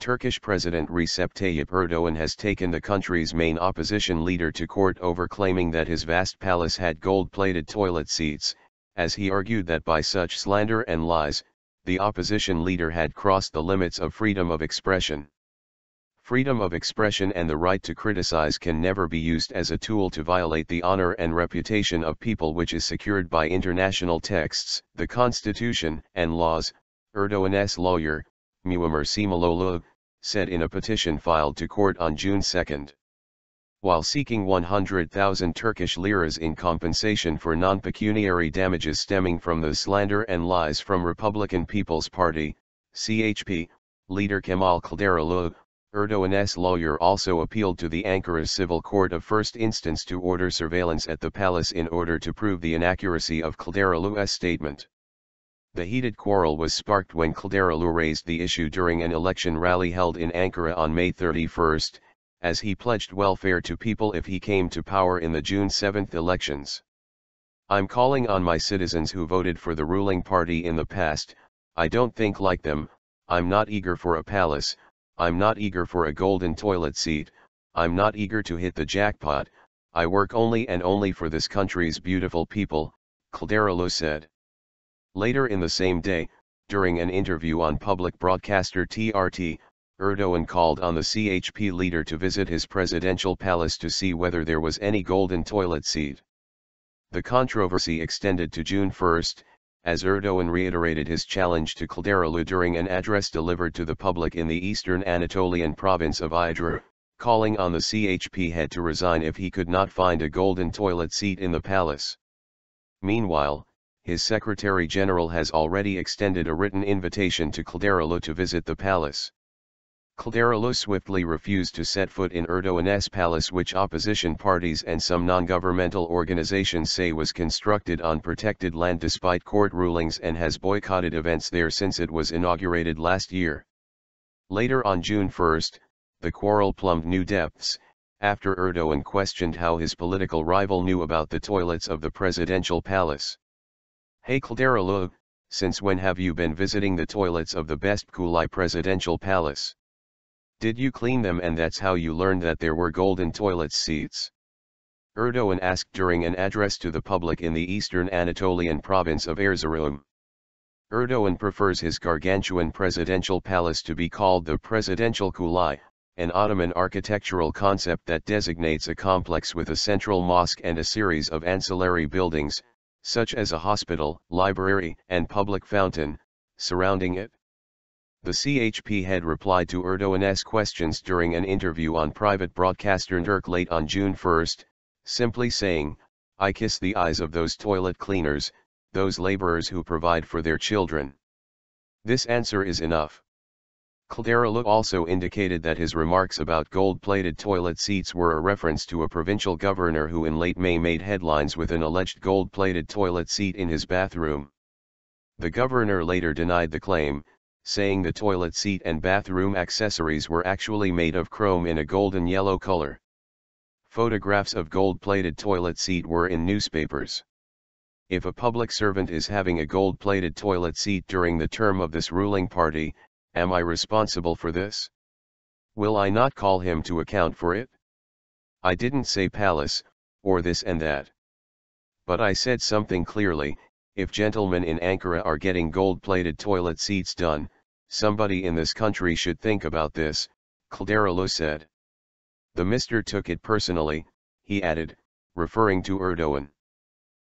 Turkish President Recep Tayyip Erdoğan has taken the country's main opposition leader to court over claiming that his vast palace had gold-plated toilet seats, as he argued that by such slander and lies, the opposition leader had crossed the limits of freedom of expression. Freedom of expression and the right to criticize can never be used as a tool to violate the honor and reputation of people, which is secured by international texts, the Constitution, and laws, Erdoğan's lawyer, Muammer Cemaloğlu, said in a petition filed to court on June 2. While seeking 100,000 Turkish liras in compensation for non-pecuniary damages stemming from the slander and lies from Republican People's Party, CHP, leader Kemal Kılıçdaroğlu, Erdoğan's lawyer also appealed to the Ankara Civil Court of First Instance to order surveillance at the palace in order to prove the inaccuracy of Kılıçdaroğlu's statement. The heated quarrel was sparked when Kılıçdaroğlu raised the issue during an election rally held in Ankara on May 31, as he pledged welfare to people if he came to power in the June 7 elections. "I'm calling on my citizens who voted for the ruling party in the past. I don't think like them. I'm not eager for a palace, I'm not eager for a golden toilet seat, I'm not eager to hit the jackpot. I work only and only for this country's beautiful people," Kılıçdaroğlu said. Later in the same day, during an interview on public broadcaster TRT, Erdoğan called on the CHP leader to visit his presidential palace to see whether there was any golden toilet seat. The controversy extended to June 1, as Erdoğan reiterated his challenge to Kılıçdaroğlu during an address delivered to the public in the eastern Anatolian province of Idris, calling on the CHP head to resign if he could not find a golden toilet seat in the palace. Meanwhile, his Secretary General has already extended a written invitation to Kılıçdaroğlu to visit the palace. Kılıçdaroğlu swiftly refused to set foot in Erdoğan's palace, which opposition parties and some non-governmental organizations say was constructed on protected land despite court rulings, and has boycotted events there since it was inaugurated last year. Later on June 1, the quarrel plumbed new depths, after Erdoğan questioned how his political rival knew about the toilets of the presidential palace. "Hey Kılıçdaroğlu, since when have you been visiting the toilets of the Bestpkuli presidential palace? Did you clean them, and that's how you learned that there were golden toilet seats?" Erdoğan asked during an address to the public in the eastern Anatolian province of Erzurum. Erdoğan prefers his gargantuan presidential palace to be called the Presidential Kuli, an Ottoman architectural concept that designates a complex with a central mosque and a series of ancillary buildings, such as a hospital, library, and public fountain, surrounding it. The CHP head replied to Erdoğan's questions during an interview on private broadcaster Turk late on June 1, simply saying, "I kiss the eyes of those toilet cleaners, those laborers who provide for their children. This answer is enough." Kılıçdaroğlu also indicated that his remarks about gold-plated toilet seats were a reference to a provincial governor who in late May made headlines with an alleged gold-plated toilet seat in his bathroom. The governor later denied the claim, saying the toilet seat and bathroom accessories were actually made of chrome in a golden yellow color. Photographs of gold-plated toilet seat were in newspapers. If a public servant is having a gold-plated toilet seat during the term of this ruling party, am I responsible for this? Will I not call him to account for it? I didn't say palace, or this and that. But I said something clearly: if gentlemen in Ankara are getting gold-plated toilet seats done, somebody in this country should think about this, Kılıçdaroğlu said. The Mr. took it personally, he added, referring to Erdoğan.